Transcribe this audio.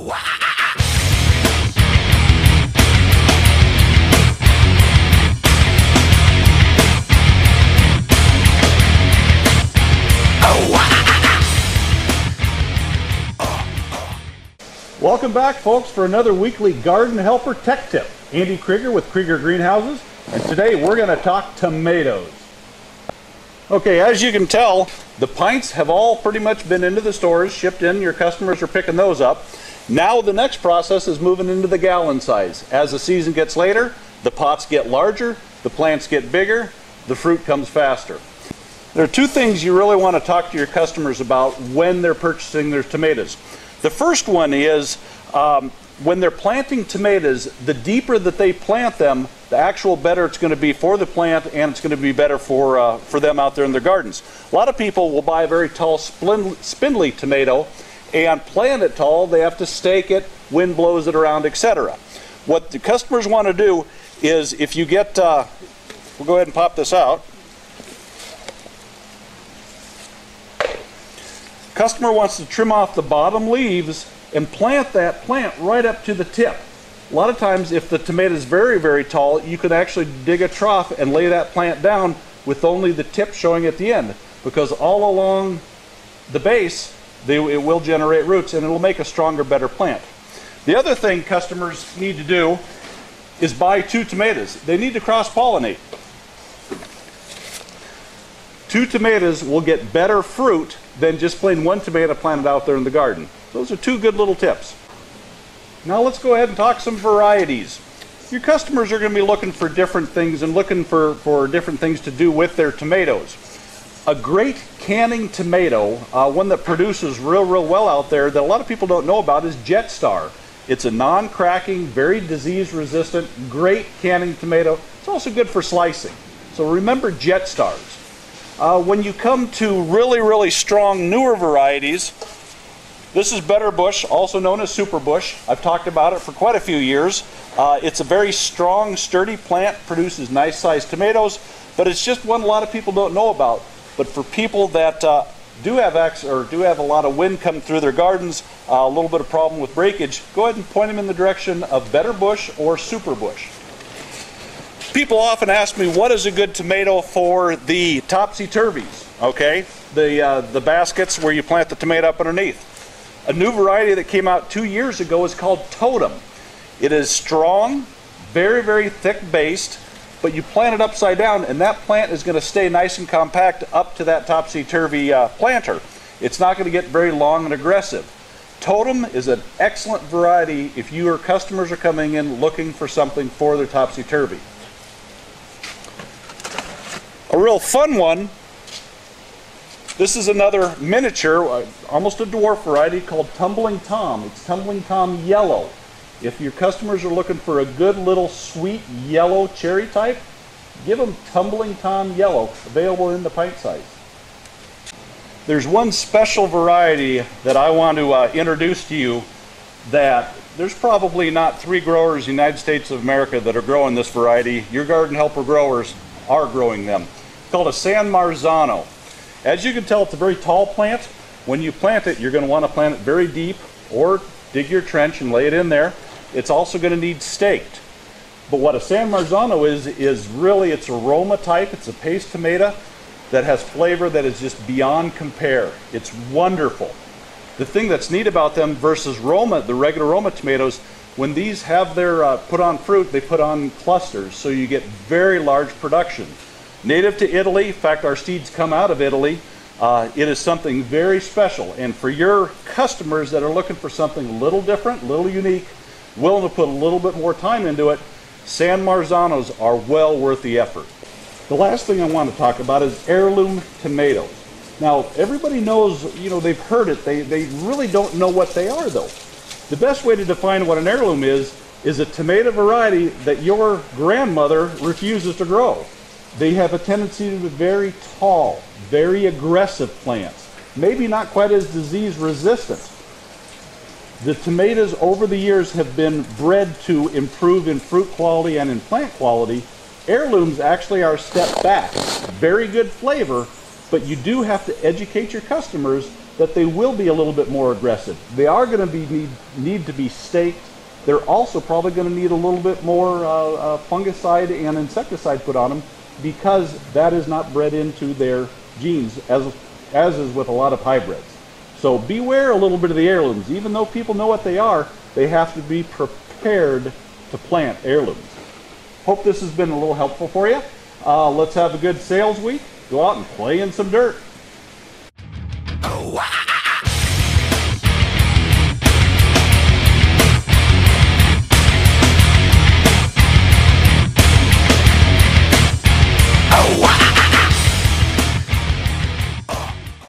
Welcome back, folks, for another weekly Garden Helper Tech Tip. Andy Krieger with Krieger Greenhouses, and today we're going to talk tomatoes. Okay, as you can tell, the pints have all pretty much been into the stores, shipped in. Your customers are picking those up. Now the next process is moving into the gallon size. As the season gets later, the pots get larger, the plants get bigger, the fruit comes faster. There are two things you really want to talk to your customers about when they're purchasing their tomatoes. The first one is when they're planting tomatoes, the deeper that they plant them, the actual better it's going to be for the plant, and it's going to be better for them out there in their gardens. A lot of people will buy a very tall, spindly tomato and plant it tall. They have to stake it, wind blows it around, etc. What the customers want to do is, if you get, we'll go ahead and pop this out. Customer wants to trim off the bottom leaves and plant that plant right up to the tip. A lot of times, if the tomato is very, very tall, you can actually dig a trough and lay that plant down with only the tip showing at the end, because all along the base it will generate roots and it'll make a stronger, better plant. The other thing customers need to do is buy two tomatoes. They need to cross-pollinate. Two tomatoes will get better fruit than just plain one tomato planted out there in the garden. Those are two good little tips. Now let's go ahead and talk some varieties. Your customers are going to be looking for different things and looking for different things to do with their tomatoes. A great canning tomato, one that produces real well out there that a lot of people don't know about, is Jet Star. It's a non-cracking, very disease resistant, great canning tomato. It's also good for slicing. So remember Jet Stars. When you come to really strong, newer varieties, this is Better Bush, also known as Super Bush. I've talked about it for quite a few years. It's a very strong, sturdy plant, produces nice sized tomatoes, but it's just one a lot of people don't know about. But for people that do have a lot of wind coming through their gardens, a little bit of problem with breakage, go ahead and point them in the direction of Better Bush or Super Bush. People often ask me, what is a good tomato for the topsy-turvies, okay? The baskets where you plant the tomato up underneath. A new variety that came out 2 years ago is called Totem. It is strong, very thick based, but you plant it upside down and that plant is going to stay nice and compact up to that topsy-turvy planter. It's not going to get very long and aggressive. Totem is an excellent variety if your customers are coming in looking for something for their topsy-turvy. A real fun one, this is another miniature, almost a dwarf variety called Tumbling Tom. It's Tumbling Tom Yellow. If your customers are looking for a good little sweet yellow cherry type, give them Tumbling Tom Yellow, available in the pint size. There's one special variety that I want to introduce to you that there's probably not 3 growers in the United States of America that are growing this variety. Your Garden Helper growers are growing them. It's called a San Marzano. As you can tell, it's a very tall plant. When you plant it, you're going to want to plant it very deep, or dig your trench and lay it in there. It's also going to need staked. But what a San Marzano is really its aroma type. It's a paste tomato that has flavor that is just beyond compare. It's wonderful. The thing that's neat about them versus Roma, the regular Roma tomatoes, when these have their put on fruit, they put on clusters, so you get very large production. Native to Italy, in fact our seeds come out of Italy. It is something very special, and for your customers that are looking for something a little different, a little unique, willing to put a little bit more time into it, San Marzanos are well worth the effort. The last thing I want to talk about is heirloom tomatoes. Now everybody knows, they've heard it, they really don't know what they are though. The best way to define what an heirloom is a tomato variety that your grandmother refuses to grow. They have a tendency to be very tall, very aggressive plants, maybe not quite as disease resistant. The tomatoes over the years have been bred to improve in fruit quality and in plant quality. Heirlooms actually are a step back. Very good flavor, but you do have to educate your customers that they will be a little bit more aggressive. They are going to need to be staked. They're also probably going to need a little bit more fungicide and insecticide put on them, because that is not bred into their genes, as is with a lot of hybrids. So beware a little bit of the heirlooms. Even though people know what they are, they have to be prepared to plant heirlooms. Hope this has been a little helpful for you. Let's have a good sales week. Go out and play in some dirt.